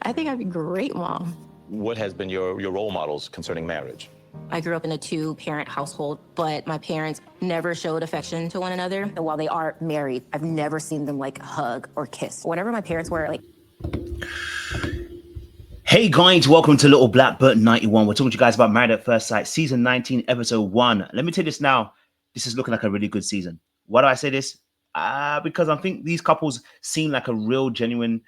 I think I'd be a great mom. What has been your role models concerning marriage? I grew up in a two-parent household, but my parents never showed affection to one another. And while they are married, I've never seen them like hug or kiss. Whenever my parents were like... Hey guys, welcome to Little Black Bert 91. We're talking to you guys about Married at First Sight, season 19, episode 1. Let me tell you this now. This is looking like a really good season. Why do I say this? Because I think these couples seem like a real, genuine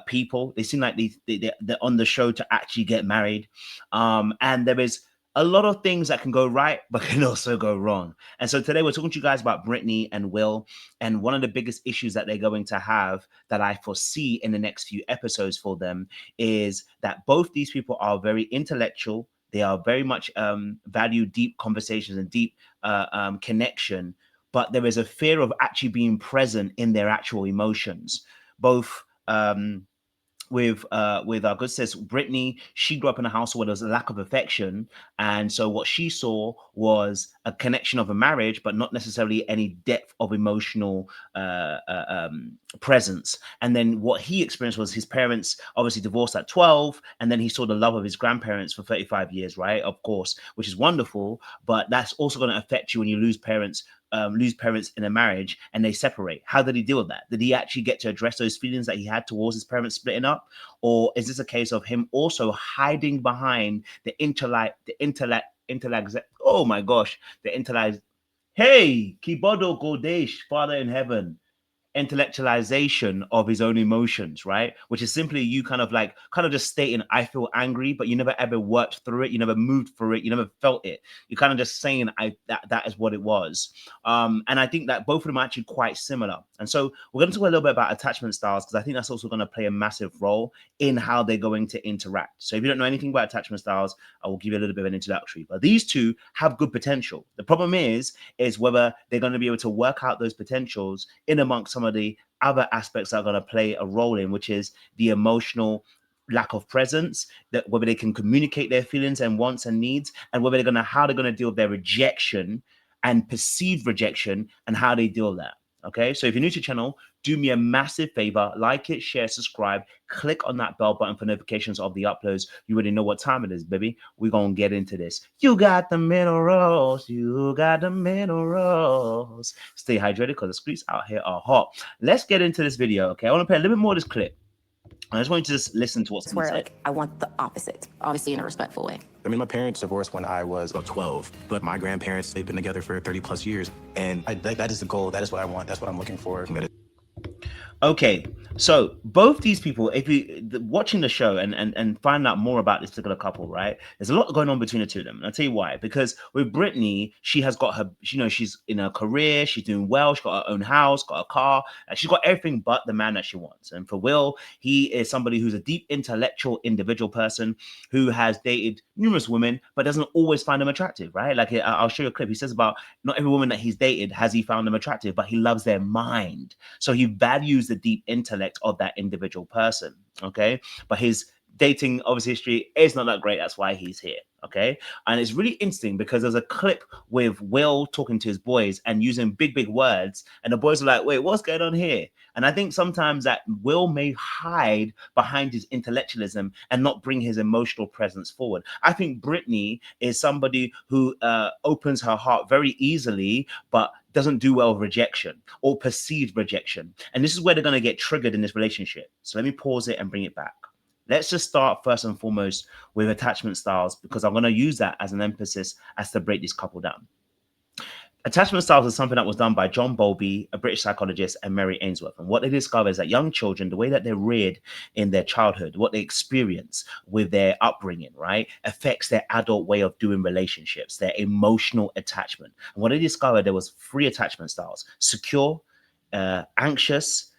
people. They seem like they're on the show to actually get married. And there is a lot of things that can go right, but can also go wrong. And so today we're talking to you guys about Brittney and Will. And one of the biggest issues that they're going to have that I foresee in the next few episodes for them is that both these people are very intellectual. They are very much value deep conversations and deep connection. But there is a fear of actually being present in their actual emotions. Both with our good sis Brittney, she grew up in a household where there was a lack of affection, and so what she saw was a connection of a marriage, but not necessarily any depth of emotional presence. And then what he experienced was his parents obviously divorced at 12, and then he saw the love of his grandparents for 35 years, right? Of course, which is wonderful, but that's also going to affect you when you lose parents in a marriage and they separate. How did he deal with that? Did he actually get to address those feelings that he had towards his parents splitting up? Or is this a case of him also hiding behind the oh my gosh, hey, Kibodo Godesh, Father in heaven, intellectualization of his own emotions, right? Which is simply you kind of just stating, I feel angry, but you never ever worked through it, you never moved through it, you never felt it. You're kind of just saying that is what it was. And I think that both of them are actually quite similar. And so we're going to talk a little bit about attachment styles, because I think that's also going to play a massive role in how they're going to interact. So if you don't know anything about attachment styles, I will give you a little bit of an introductory. But these two have good potential. The problem is whether they're going to be able to work out those potentials in amongst some of the other aspects that are going to play a role in, which is the emotional lack of presence, that whether they can communicate their feelings and wants and needs, and whether how they're going to deal with their rejection and perceived rejection and how they deal with that. Okay, so if you're new to the channel, do me a massive favor, like it, share, subscribe, click on that bell button for notifications of the uploads. You already know what time it is, baby. We're gonna get into this. You got the minerals, you got the minerals. Stay hydrated because the streets out here are hot. Let's get into this video, okay? I want to play a little bit more of this clip. I just want you to just listen to what's being said. Like, I want the opposite, obviously in a respectful way. I mean, my parents divorced when I was about 12, but my grandparents, they've been together for 30 plus years. And that is the goal. That is what I want. That's what I'm looking for. Okay, so both these people, if you watching the show and find out more about this particular couple, right? There's a lot going on between the two of them. And I'll tell you why. Because with Brittney, she has got her, she's in her career, she's doing well, she's got her own house, got a car, she's got everything but the man that she wants. And for Will, he is somebody who's a deep intellectual individual person who has dated numerous women, but doesn't always find them attractive, right? Like I'll show you a clip. He says about not every woman that he's dated has he found them attractive, but he loves their mind. So he values the deep intellect of that individual person, okay? But his dating obviously history is not that great. That's why he's here, okay? And it's really interesting because there's a clip with Will talking to his boys and using big words, and the boys are like, wait, what's going on here? And I think sometimes that Will may hide behind his intellectualism and not bring his emotional presence forward. I think Brittney is somebody who opens her heart very easily, but doesn't do well with rejection or perceived rejection. And this is where they're going to get triggered in this relationship. So let me pause it and bring it back. Let's just start first and foremost with attachment styles, because I'm going to use that as an emphasis as to break this couple down. Attachment styles is something that was done by John Bowlby, a British psychologist, and Mary Ainsworth. And what they discover is that young children, the way that they're reared in their childhood, what they experience with their upbringing, right, affects their adult way of doing relationships, their emotional attachment. And what they discovered, there was 3 attachment styles: secure, anxious,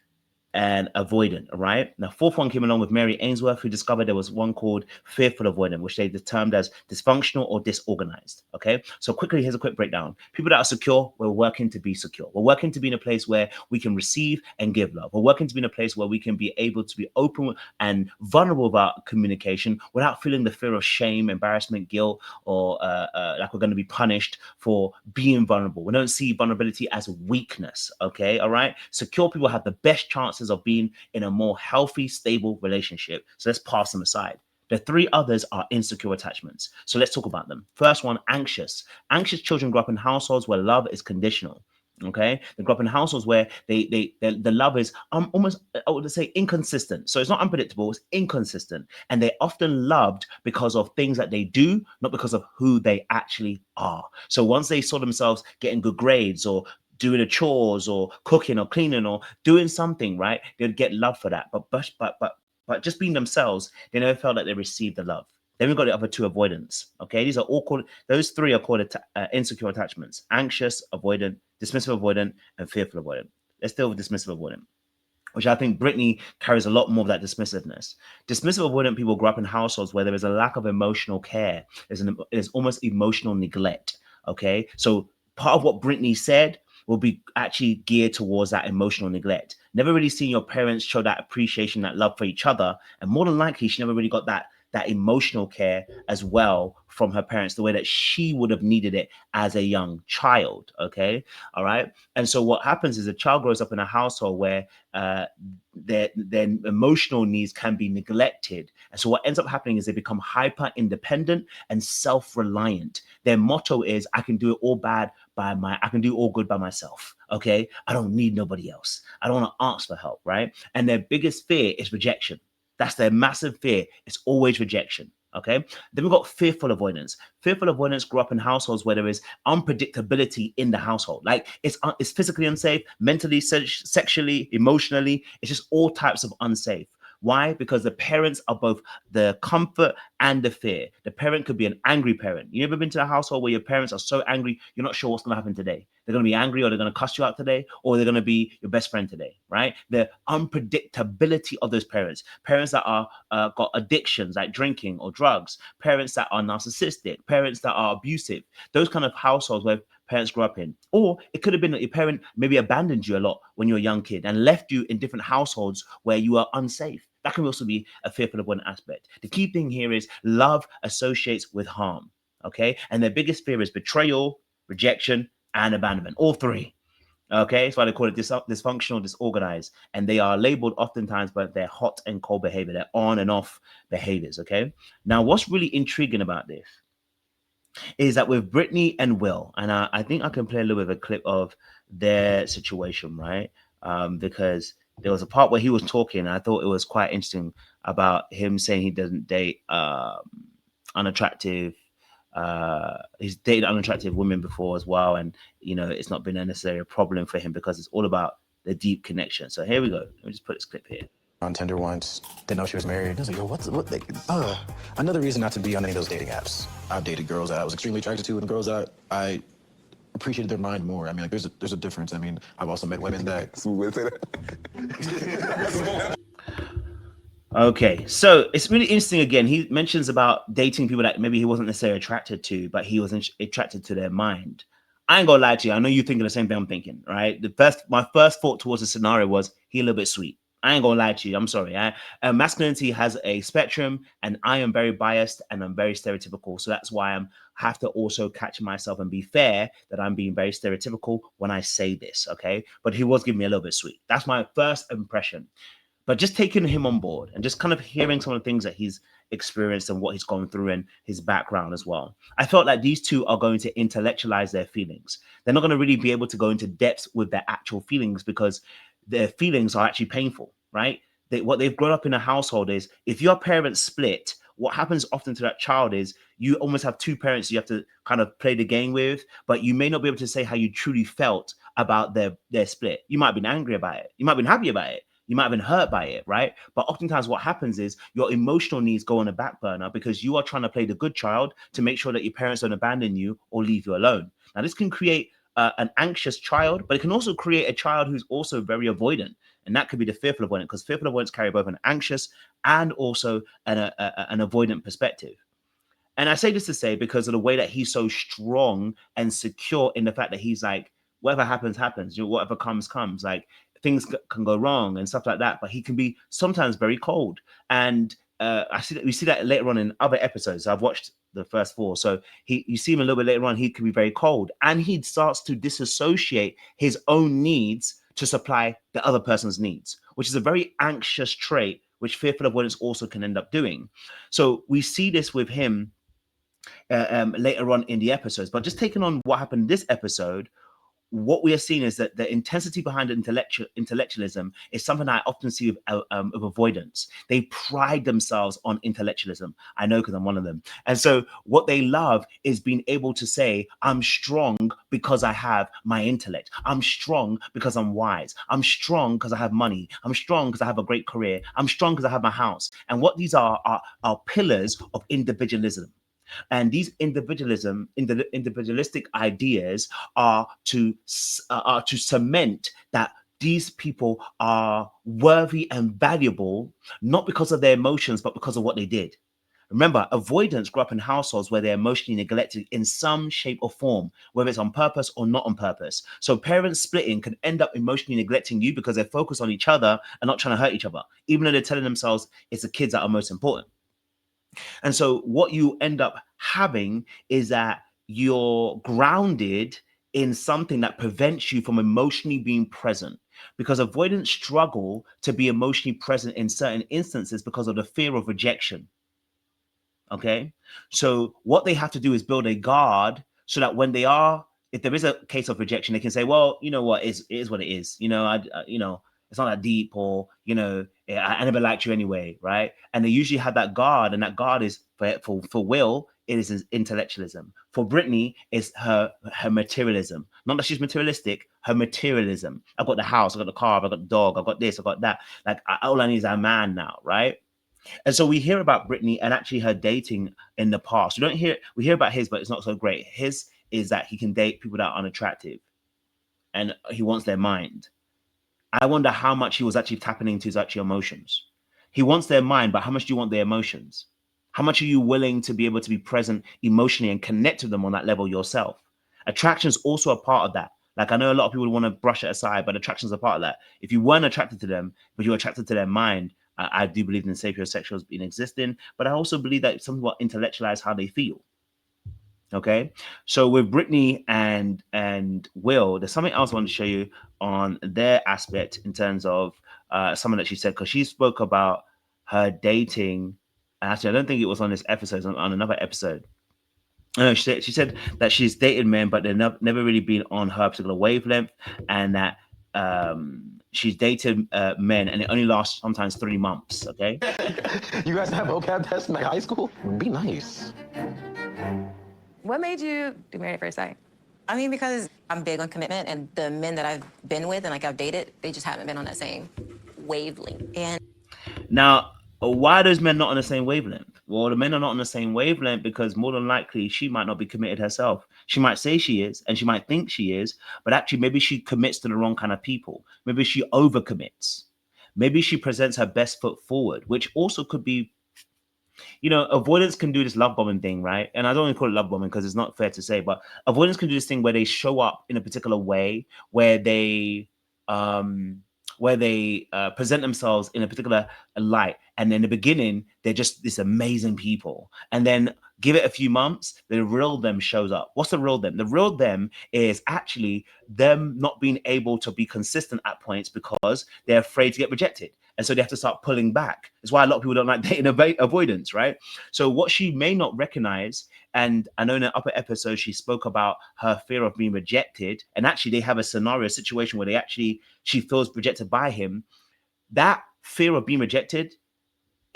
and avoidant, right? Now, 4th one came along with Mary Ainsworth, who discovered there was one called fearful avoidant, which they termed as dysfunctional or disorganized, okay? So quickly, here's a quick breakdown. People that are secure, we're working to be secure. We're working to be in a place where we can receive and give love. We're working to be in a place where we can be able to be open and vulnerable about communication without feeling the fear of shame, embarrassment, guilt, or like we're going to be punished for being vulnerable. We don't see vulnerability as weakness, okay? All right? Secure people have the best chance chances of being in a more healthy, stable relationship. So let's pass them aside. The three others are insecure attachments. So let's talk about them. First one, anxious. Anxious children grow up in households where love is conditional. Okay, they grow up in households where the love is almost, I would say, inconsistent. So it's not unpredictable, it's inconsistent, and they're often loved because of things that they do, not because of who they actually are. So once they saw themselves getting good grades or doing the chores or cooking or cleaning or doing something, right, they'd get love for that. But just being themselves, they never felt that they received the love. Then we've got the other two, avoidance. Okay, these are all called, those three are called insecure attachments: anxious, avoidant, dismissive avoidant, and fearful avoidant. Let's deal with dismissive avoidant, which I think Brittney carries a lot more of that dismissiveness. Dismissive avoidant people grow up in households where there is a lack of emotional care. There's almost emotional neglect. Okay, so part of what Brittney said will be actually geared towards that emotional neglect. Never really seen your parents show that appreciation, that love for each other, and more than likely, she never really got that emotional care as well from her parents, the way that she would have needed it as a young child. Okay, all right. And so what happens is a child grows up in a household where their emotional needs can be neglected. And so what ends up happening is they become hyper independent and self-reliant. Their motto is, I can do it all I can do all good by myself. Okay, I don't need nobody else. I don't want to ask for help, right? And their biggest fear is rejection. That's their massive fear. It's always rejection. Okay. Then we've got fearful avoidance. Fearful avoidance grew up in households where there is unpredictability in the household. Like it's physically unsafe, mentally, sexually, emotionally. It's just all types of unsafe. Why? Because the parents are both the comfort and the fear. The parent could be an angry parent. You ever been to a household where your parents are so angry, you're not sure what's going to happen today? They're going to be angry, or they're going to cuss you out today, or they're going to be your best friend today, right? The unpredictability of those parents. Parents that are got addictions like drinking or drugs. Parents that are narcissistic. Parents that are abusive. Those kind of households where parents grew up in. Or it could have been that your parent maybe abandoned you a lot when you were a young kid and left you in different households where you are unsafe. That can also be a fearful avoidant aspect. The key thing here is love associates with harm, okay? And their biggest fear is betrayal, rejection, and abandonment. All three, okay? That's why they call it dysfunctional, disorganized. And they are labeled oftentimes by their hot and cold behavior, their on and off behaviors, okay? Now, what's really intriguing about this is that with Brittney and Will, and I think I can play a little bit of a clip of their situation, right? Because there was a part where he was talking, and I thought it was quite interesting about him saying he doesn't date unattractive. He's dated unattractive women before as well, and it's not been necessarily a problem for him because it's all about the deep connection. So here we go. Let me just put this clip here. On Tinder once, didn't know she was married. I was like, yo, another reason not to be on any of those dating apps. I've dated girls that I was extremely attracted to, and girls that I appreciated their mind more. I mean, like, there's a difference. I mean, I've also met women that. Okay, so it's really interesting. Again, he mentions about dating people that maybe he wasn't necessarily attracted to, but he was attracted to their mind. I ain't gonna lie to you. I know you're thinking the same thing I'm thinking, right? My first thought towards the scenario was he a little bit sweet. I ain't gonna lie to you. I'm sorry. Masculinity has a spectrum, and I am very biased and I'm very stereotypical. So that's why I have to also catch myself and be fair that I'm being very stereotypical when I say this. Okay, but he was giving me a little bit sweet. That's my first impression. But just taking him on board and just kind of hearing some of the things that he's experienced and what he's gone through and his background as well, I felt like these two are going to intellectualize their feelings. They're not going to really be able to go into depth with their actual feelings because their feelings are actually painful, right? What they've grown up in a household is, if your parents split, what happens often to that child is you almost have two parents you have to kind of play the game with, but you may not be able to say how you truly felt about their split. You might have been angry about it. You might have been happy about it. You might have been hurt by it, right? But oftentimes what happens is your emotional needs go on a back burner because you are trying to play the good child to make sure that your parents don't abandon you or leave you alone. Now, this can create an anxious child, but it can also create a child who's also very avoidant. And that could be the fearful avoidant, because fearful avoidants carry both an anxious and also an avoidant perspective. And I say this to say, because of the way that he's so strong and secure in the fact that he's like, whatever happens, happens. Whatever comes. Like, things can go wrong and stuff like that. But he can be sometimes very cold. And we see that later on in other episodes. I've watched the first 4. So you see him a little bit later on, he can be very cold. And he starts to disassociate his own needs to supply the other person's needs, which is a very anxious trait, which fearful avoidance also can end up doing. So we see this with him later on in the episodes. But just taking on what happened this episode, what we are seeing is that the intensity behind intellectualism is something I often see with avoidance. They pride themselves on intellectualism. I know because I'm one of them. And so what they love is being able to say, I'm strong because I have my intellect. I'm strong because I'm wise. I'm strong because I have money. I'm strong because I have a great career. I'm strong because I have my house. And what these are pillars of individualism. And these individualistic ideas are to cement that these people are worthy and valuable, not because of their emotions, but because of what they did. Remember, avoidance grew up in households where they're emotionally neglected in some shape or form, whether it's on purpose or not on purpose. So parents splitting can end up emotionally neglecting you because they're focused on each other and not trying to hurt each other, even though they're telling themselves it's the kids that are most important. And so what you end up having is that you're grounded in something that prevents you from emotionally being present, because avoidants struggle to be emotionally present in certain instances because of the fear of rejection. Okay. So what they have to do is build a guard so that when they are, if there is a case of rejection, they can say, well, you know what, it is what it is. You know, it's not that deep, or, I never liked you anyway. Right. And they usually have that guard, and that guard is for Will, it is his intellectualism. For Brittney, it's her materialism. Not that she's materialistic, her materialism. I've got the house, I've got the car, I've got the dog, I've got this, I've got that. Like, all I need is a man now. Right. And so we hear about Brittney and actually her dating in the past. We hear about his, but it's not so great. His is that he can date people that are unattractive and he wants their mind. I wonder how much he was actually tapping into his actual emotions. He wants their mind, but how much do you want their emotions? How much are you willing to be able to be present emotionally and connect with them on that level yourself? Attraction is also a part of that. Like, I know a lot of people want to brush it aside, but attraction is a part of that. If you weren't attracted to them, but you're attracted to their mind, I do believe in sapiosexuals being existing, but I also believe that some people intellectualize how they feel. Okay, so with Brittney and Will, there's something else I want to show you on their aspect in terms of something that she said, because she spoke about her dating. Actually, I don't think it was on this episode, it was on another episode. She said that she's dated men, but they've never really been on her particular wavelength, and that she's dated men, and it only lasts sometimes 3 months. Okay. You guys have vocab tests in like high school? Be nice. What made you do Married at First Sight? I mean, because I'm big on commitment, and the men that I've been with and like I've dated, they just haven't been on that same wavelength. And now, why are those men not on the same wavelength? Well, the men are not on the same wavelength because more than likely she might not be committed herself. She might say she is, and she might think she is, but actually maybe she commits to the wrong kind of people. Maybe she overcommits. Maybe she presents her best foot forward, which also could be, avoidance can do this love bombing thing, right? And I don't want to call it love bombing because it's not fair to say, but avoidance can do this thing where they show up in a particular way, where they present themselves in a particular light, and in the beginning they're just this amazing people, and then give it a few months, the real them shows up. What's the real them? The real them is actually them not being able to be consistent at points because they're afraid to get rejected, and so they have to start pulling back. It's why a lot of people don't like dating avoidance, right? So what she may not recognize, and I know in an upper episode she spoke about her fear of being rejected, and actually they have a situation where she feels rejected by him. That fear of being rejected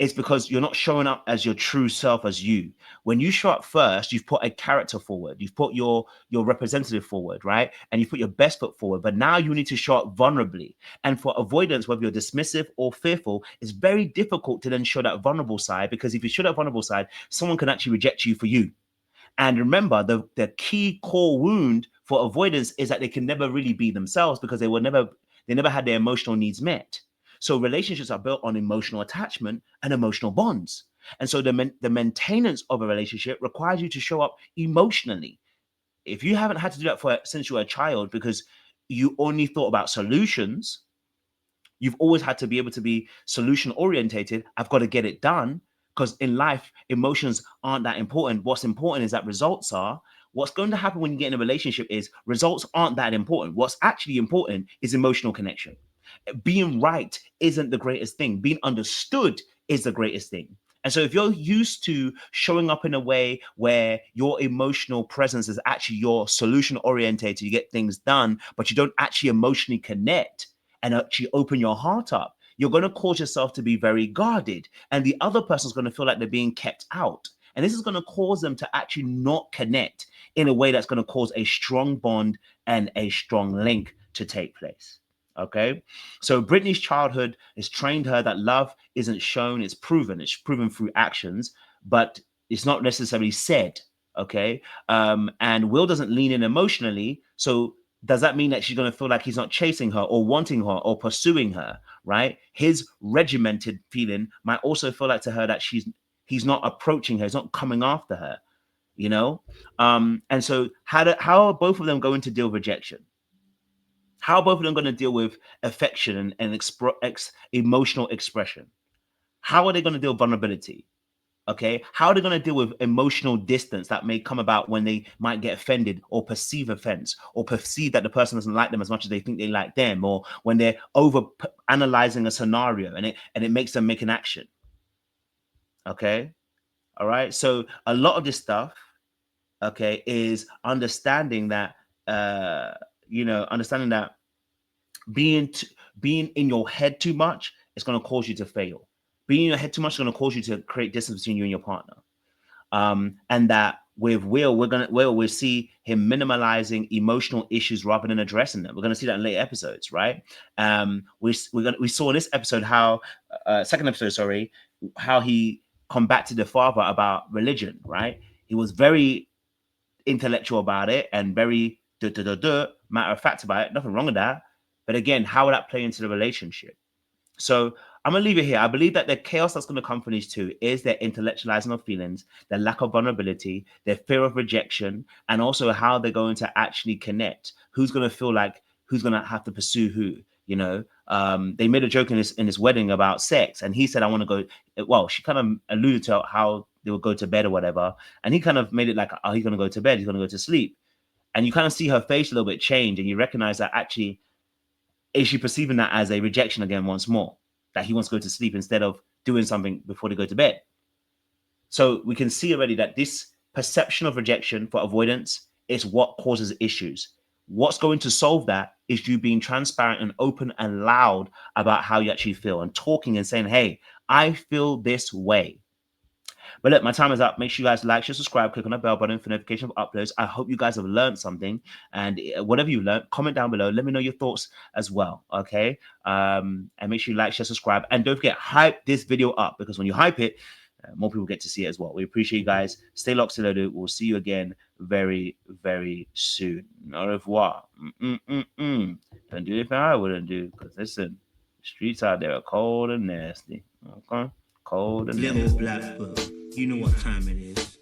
is because you're not showing up as your true self as you. When you show up first, you've put a character forward, you've put your representative forward, right? And you put your best foot forward, but now you need to show up vulnerably. And for avoidance, whether you're dismissive or fearful, it's very difficult to then show that vulnerable side, because if you show that vulnerable side, someone can actually reject you for you. And remember, the key core wound for avoidance is that they can never really be themselves because they never had their emotional needs met. So relationships are built on emotional attachment and emotional bonds. And so the maintenance of a relationship requires you to show up emotionally. If you haven't had to do that since you were a child because you only thought about solutions, you've always had to be able to be solution orientated. I've got to get it done, because in life, emotions aren't that important. What's important is that results are. What's going to happen when you get in a relationship is results aren't that important. What's actually important is emotional connection. Being right isn't the greatest thing. Being understood is the greatest thing. And so if you're used to showing up in a way where your emotional presence is actually your solution orientated, you get things done, but you don't actually emotionally connect and actually open your heart up, you're going to cause yourself to be very guarded. And the other person's going to feel like they're being kept out. And this is going to cause them to actually not connect in a way that's going to cause a strong bond and a strong link to take place. Okay, so Brittney's childhood has trained her that love isn't shown, it's proven. It's proven through actions, but it's not necessarily said. Okay, and Will doesn't lean in emotionally. So does that mean that she's going to feel like he's not chasing her or wanting her or pursuing her? Right? His regimented feeling might also feel like to her that he's not approaching her, he's not coming after her. You know, and so how are both of them going to deal with rejection? How are both of them going to deal with affection and emotional expression? How are they going to deal with vulnerability? Okay. How are they going to deal with emotional distance that may come about when they might get offended or perceive offense or perceive that the person doesn't like them as much as they think they like them, or when they're over analyzing a scenario and it makes them make an action? Okay. All right. So a lot of this stuff, okay, is understanding that, understanding that being in your head too much is going to cause you to fail. Being in your head too much is going to cause you to create distance between you and your partner. And that with Will, we'll see him minimalizing emotional issues rather than addressing them. We're going to see that in later episodes, right? We saw in this episode how second episode, sorry, how he combated the father about religion, right? He was very intellectual about it and very matter of fact about it. Nothing wrong with that. But again, how would that play into the relationship? So I'm going to leave it here. I believe that the chaos that's going to come from these two is their intellectualizing of feelings, their lack of vulnerability, their fear of rejection, and also how they're going to actually connect. Who's going to feel like who's going to have to pursue who? You know, they made a joke in this wedding about sex, and he said, "I want to go." Well, she kind of alluded to how they would go to bed or whatever, and he kind of made it like, "Oh, he's going to go to bed. He's going to go to sleep." And you kind of see her face a little bit change, and you recognize that actually, is she perceiving that as a rejection again once more? That he wants to go to sleep instead of doing something before they go to bed. So we can see already that this perception of rejection for avoidance is what causes issues. What's going to solve that is you being transparent and open and loud about how you actually feel and talking and saying, hey, I feel this way. But look, my time is up. Make sure you guys like, share, subscribe, click on the bell button for notification of uploads. I hope you guys have learned something. And whatever you learned, comment down below. Let me know your thoughts as well, okay? And make sure you like, share, subscribe. And don't forget, hype this video up, because when you hype it, more people get to see it as well. We appreciate you guys. Stay locked, stay loaded. We'll see you again very, very soon. Au revoir. Don't do anything I wouldn't do, because listen, the streets out there are cold and nasty, okay? Cold and nasty. Black book. You know what time it is.